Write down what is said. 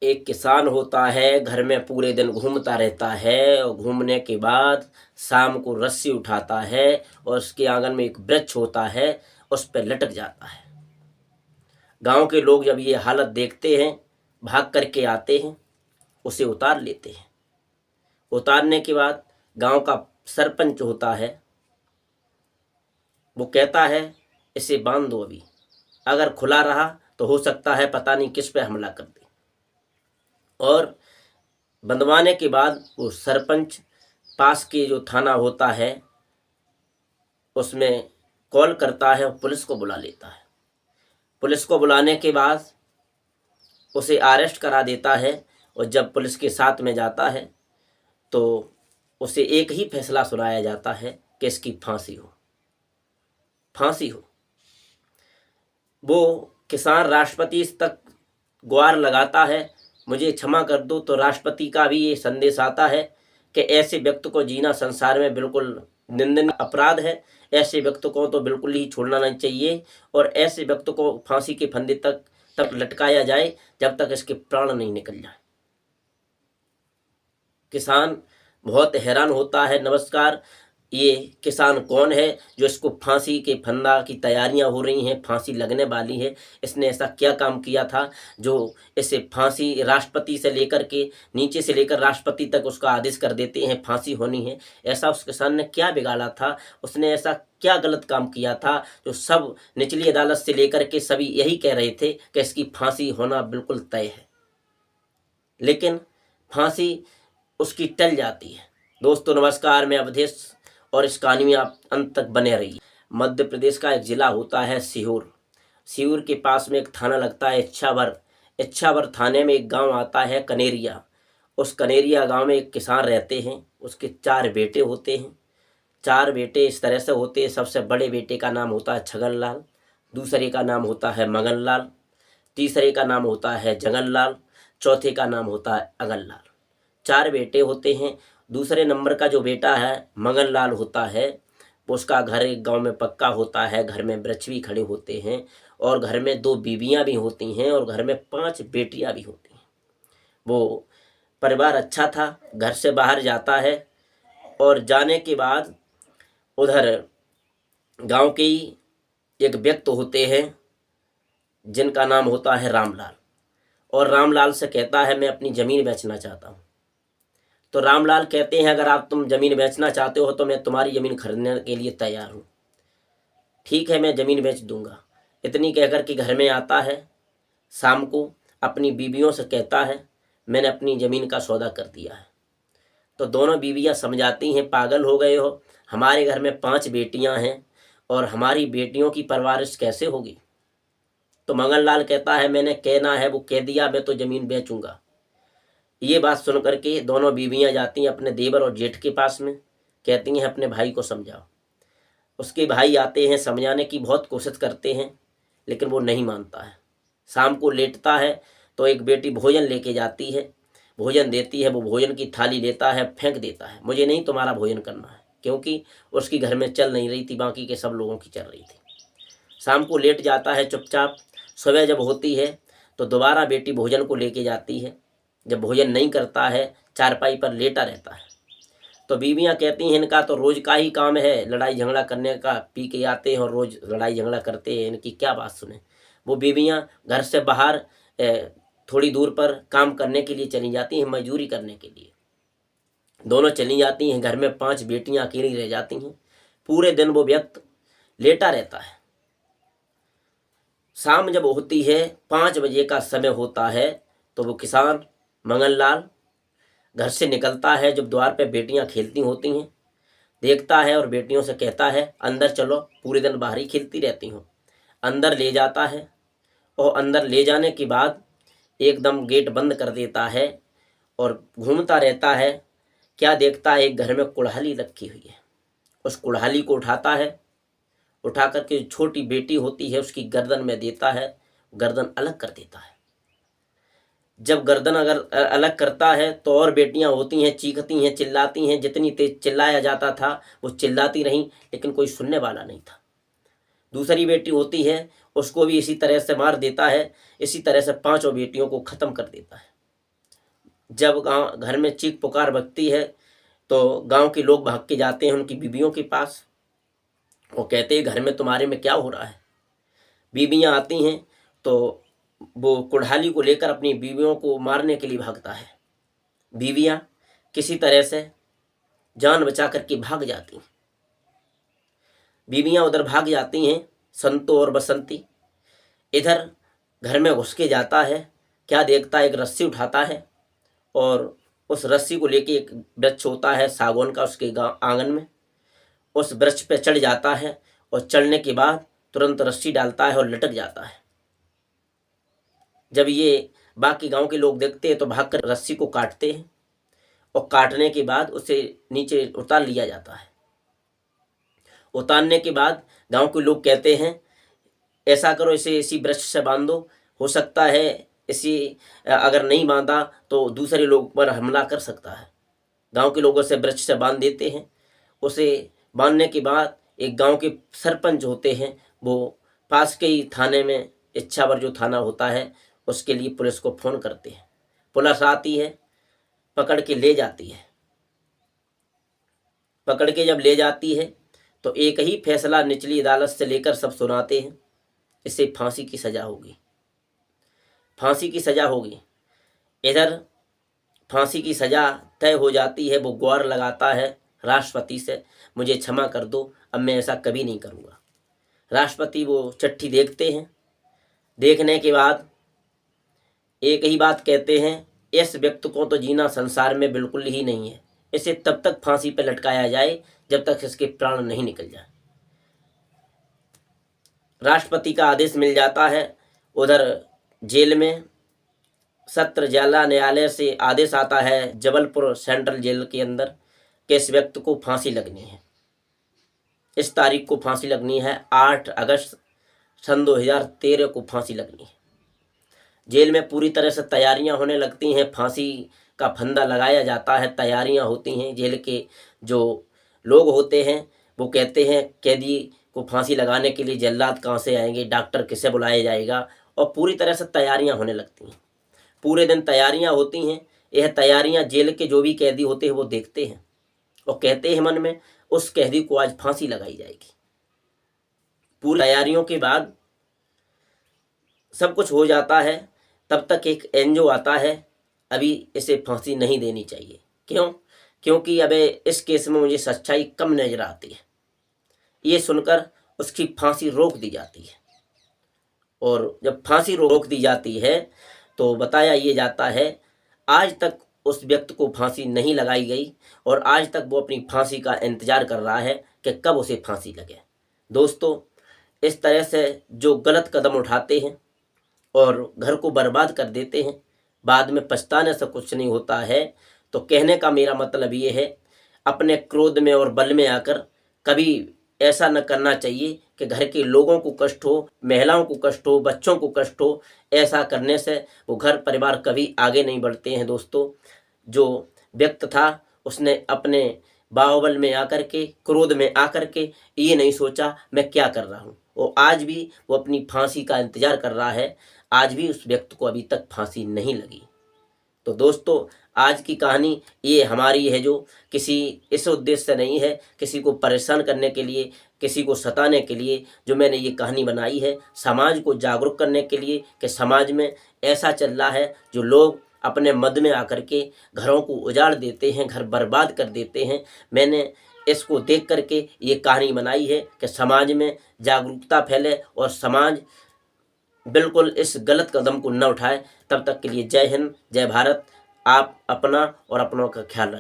एक किसान होता है, घर में पूरे दिन घूमता रहता है और घूमने के बाद शाम को रस्सी उठाता है और उसके आंगन में एक वृक्ष होता है, उस पर लटक जाता है। गांव के लोग जब ये हालत देखते हैं, भाग करके आते हैं, उसे उतार लेते हैं। उतारने के बाद गांव का सरपंच होता है, वो कहता है इसे बांध दो, अभी अगर खुला रहा तो हो सकता है पता नहीं किस पे हमला कर दे। और बंधवाने के बाद वो सरपंच पास के जो थाना होता है उसमें कॉल करता है और पुलिस को बुला लेता है। पुलिस को बुलाने के बाद उसे अरेस्ट करा देता है और जब पुलिस के साथ में जाता है तो उसे एक ही फैसला सुनाया जाता है कि इसकी फांसी हो, फांसी हो। वो किसान राष्ट्रपति तक गुहार लगाता है, मुझे क्षमा कर दो, तो राष्ट्रपति का भी ये संदेश आता है कि ऐसे व्यक्ति को जीना संसार में बिल्कुल निंदनीय अपराध है। ऐसे व्यक्ति को तो बिल्कुल ही छोड़ना नहीं चाहिए और ऐसे व्यक्ति को फांसी के फंदे तक लटकाया जाए जब तक इसके प्राण नहीं निकल जाए। किसान बहुत हैरान होता है, नमस्कार, ये किसान कौन है जो इसको फांसी के फंदा की तैयारियां हो रही हैं, फांसी लगने वाली है, इसने ऐसा क्या काम किया था जो इसे फांसी राष्ट्रपति से लेकर के नीचे से लेकर राष्ट्रपति तक उसका आदेश कर देते हैं फांसी होनी है। ऐसा उस किसान ने क्या बिगाड़ा था, उसने ऐसा क्या गलत काम किया था जो सब निचली अदालत से लेकर के सभी यही कह रहे थे कि इसकी फांसी होना बिल्कुल तय है, लेकिन फांसी उसकी टल जाती है। दोस्तों नमस्कार, मैं अवधेश और इस कहानी में आप अंत तक बने रहिए। मध्य प्रदेश का एक जिला होता है सीहोर। सीहोर के पास में एक थाना लगता है इच्छावर। इच्छावर थाने में एक गांव आता है कनेरिया। उस कनेरिया गांव में एक किसान रहते हैं, उसके 4 बेटे होते हैं। 4 बेटे इस तरह से होते हैं, सबसे बड़े बेटे का नाम होता है छगनलाल, दूसरे का नाम होता है मगनलाल, तीसरे का नाम होता है जगनलाल, चौथे का नाम होता है अगनलाल। 4 बेटे होते हैं। दूसरे नंबर का जो बेटा है मगनलाल होता है, उसका घर एक गांव में पक्का होता है, घर में वृक्ष भी खड़े होते हैं और घर में 2 बीवियां भी होती हैं और घर में 5 बेटियां भी होती हैं। वो परिवार अच्छा था। घर से बाहर जाता है और जाने के बाद उधर गांव के ही एक व्यक्ति होते हैं जिनका नाम होता है रामलाल, और रामलाल से कहता है मैं अपनी ज़मीन बेचना चाहता हूँ। तो रामलाल कहते हैं अगर तुम ज़मीन बेचना चाहते हो तो मैं तुम्हारी ज़मीन खरीदने के लिए तैयार हूँ, ठीक है मैं ज़मीन बेच दूंगा। इतनी कहकर के घर में आता है। शाम को अपनी बीवियों से कहता है मैंने अपनी ज़मीन का सौदा कर दिया है। तो दोनों बीवियां समझाती हैं पागल हो गए हो, हमारे घर में 5 बेटियां हैं और हमारी बेटियों की परवरिश कैसे होगी। तो मंगललाल कहता है मैंने कहना है वो कह दिया, मैं तो ज़मीन बेचूंगा। ये बात सुन करके दोनों बीवियां जाती हैं अपने देवर और जेठ के पास में, कहती हैं अपने भाई को समझाओ। उसके भाई आते हैं, समझाने की बहुत कोशिश करते हैं लेकिन वो नहीं मानता है। शाम को लेटता है तो एक बेटी भोजन लेके जाती है, भोजन देती है, वो भोजन की थाली लेता है, फेंक देता है, मुझे नहीं तुम्हारा भोजन करना है, क्योंकि उसकी घर में चल नहीं रही थी, बाकी के सब लोगों की चल रही थी। शाम को लेट जाता है चुपचाप। सुबह जब होती है तो दोबारा बेटी भोजन को लेके जाती है। जब भोजन नहीं करता है, चारपाई पर लेटा रहता है। तो बीवियां कहती हैं इनका तो रोज का ही काम है लड़ाई झगड़ा करने का, पी के आते हैं और रोज लड़ाई झगड़ा करते हैं, इनकी क्या बात सुने। वो बीवियां घर से बाहर थोड़ी दूर पर काम करने के लिए चली जाती हैं, मजदूरी करने के लिए। दोनों चली जाती हैं, घर में 5 बेटियां अकेली रह जाती हैं। पूरे दिन वो व्यक्ति लेटा रहता है। शाम जब होती है, 5 बजे का समय होता है, तो वो किसान मंगललाल घर से निकलता है। जब द्वार पे बेटियां खेलती होती हैं देखता है और बेटियों से कहता है अंदर चलो, पूरे दिन बाहर ही खेलती रहती हूँ। अंदर ले जाता है और अंदर ले जाने के बाद एकदम गेट बंद कर देता है और घूमता रहता है। क्या देखता है, एक घर में कुल्हाड़ी रखी हुई है। उस कुल्हाड़ी को उठाता है, उठा करके छोटी बेटी होती है उसकी गर्दन में देता है, गर्दन अलग कर देता है। जब गर्दन अगर अलग करता है तो और बेटियां होती हैं, चीखती हैं, चिल्लाती हैं। जितनी तेज चिल्लाया जाता था वो चिल्लाती रहीं, लेकिन कोई सुनने वाला नहीं था। दूसरी बेटी होती है, उसको भी इसी तरह से मार देता है। इसी तरह से 5 बेटियों को ख़त्म कर देता है। जब गाँव घर में चीख पुकार बजती है तो गांव के लोग भाग के जाते हैं उनकी बीवियों के पास। वो कहते हैं घर में तुम्हारे में क्या हो रहा है। बीवियां आती हैं तो वो कुल्हाड़ी को लेकर अपनी बीवियों को मारने के लिए भागता है। बीवियां किसी तरह से जान बचा करके भाग जाती हैं। बीवियां उधर भाग जाती हैं, संतो और बसंती। इधर घर में घुस के जाता है, क्या देखता है, एक रस्सी उठाता है और उस रस्सी को लेके, एक वृक्ष होता है सागौन का उसके आंगन में, उस वृक्ष पे चढ़ जाता है और चढ़ने के बाद तुरंत रस्सी डालता है और लटक जाता है। जब ये बाकी गांव के लोग देखते हैं तो भागकर रस्सी को काटते हैं और काटने के बाद उसे नीचे उतार लिया जाता है। उतारने के बाद गांव के लोग कहते हैं ऐसा करो, इसे इसी वृक्ष से बांधो, हो सकता है इसी अगर नहीं बांधा तो दूसरे लोग पर हमला कर सकता है। गांव के लोगों से वृक्ष से बांध देते हैं। उसे बांधने के बाद एक गांव के सरपंच होते हैं, वो पास के ही थाने में, इच्छावर जो थाना होता है, उसके लिए पुलिस को फ़ोन करते हैं। पुलिस आती है, पकड़ के ले जाती है। पकड़ के जब ले जाती है तो एक ही फैसला निचली अदालत से लेकर सब सुनाते हैं, इसे फांसी की सज़ा होगी, फांसी की सज़ा होगी। इधर फांसी की सज़ा तय हो जाती है। वो गुहार लगाता है राष्ट्रपति से, मुझे क्षमा कर दो, अब मैं ऐसा कभी नहीं करूँगा। राष्ट्रपति वो चिट्ठी देखते हैं। देखने के बाद एक ही बात कहते हैं, इस व्यक्ति को तो जीना संसार में बिल्कुल ही नहीं है, इसे तब तक फांसी पर लटकाया जाए जब तक इसके प्राण नहीं निकल जाए। राष्ट्रपति का आदेश मिल जाता है। उधर जेल में सत्र जिला न्यायालय से आदेश आता है जबलपुर सेंट्रल जेल के अंदर कि इस व्यक्ति को फांसी लगनी है, इस तारीख को फांसी लगनी है, 8 अगस्त सन 2013 को फांसी लगनी है। जेल में पूरी तरह से तैयारियां होने लगती हैं, फांसी का फंदा लगाया जाता है, तैयारियां होती हैं। जेल के जो लोग होते हैं वो कहते हैं कैदी को फांसी लगाने के लिए जल्लाद कहाँ से आएंगे, डॉक्टर किसे बुलाया जाएगा, और पूरी तरह से तैयारियां होने लगती हैं। पूरे दिन तैयारियां होती हैं। यह तैयारियां जेल के जो भी कैदी होते हैं वो देखते हैं और कहते हैं मन में, उस कैदी को आज फांसी लगाई जाएगी। पूरी तैयारियों के बाद सब कुछ हो जाता है, तब तक एक एनजीओ आता है, अभी इसे फांसी नहीं देनी चाहिए। क्यों? क्योंकि अब इस केस में मुझे सच्चाई कम नजर आती है। ये सुनकर उसकी फांसी रोक दी जाती है। और जब फांसी रोक दी जाती है तो बताया ये जाता है आज तक उस व्यक्ति को फांसी नहीं लगाई गई और आज तक वो अपनी फांसी का इंतजार कर रहा है कि कब उसे फांसी लगे। दोस्तों, इस तरह से जो गलत कदम उठाते हैं और घर को बर्बाद कर देते हैं, बाद में पछताने से कुछ नहीं होता है। तो कहने का मेरा मतलब ये है, अपने क्रोध में और बल में आकर कभी ऐसा न करना चाहिए कि घर के लोगों को कष्ट हो, महिलाओं को कष्ट हो, बच्चों को कष्ट हो। ऐसा करने से वो घर परिवार कभी आगे नहीं बढ़ते हैं। दोस्तों, जो व्यक्ति था उसने अपने बाहुबल में आकर के, क्रोध में आकर के ये नहीं सोचा मैं क्या कर रहा हूँ। वो आज भी वो अपनी फांसी का इंतजार कर रहा है। आज भी उस व्यक्ति को अभी तक फांसी नहीं लगी। तो दोस्तों, आज की कहानी ये हमारी है, जो किसी इस उद्देश्य से नहीं है, किसी को परेशान करने के लिए, किसी को सताने के लिए जो मैंने ये कहानी बनाई है, समाज को जागरूक करने के लिए कि समाज में ऐसा चल रहा है जो लोग अपने मद में आकर के घरों को उजाड़ देते हैं, घर बर्बाद कर देते हैं। मैंने इसको देख करके ये कहानी बनाई है कि समाज में जागरूकता फैले और समाज बिल्कुल इस गलत कदम को न उठाए। तब तक के लिए जय हिंद, जय भारत। आप अपना और अपनों का ख्याल रखें।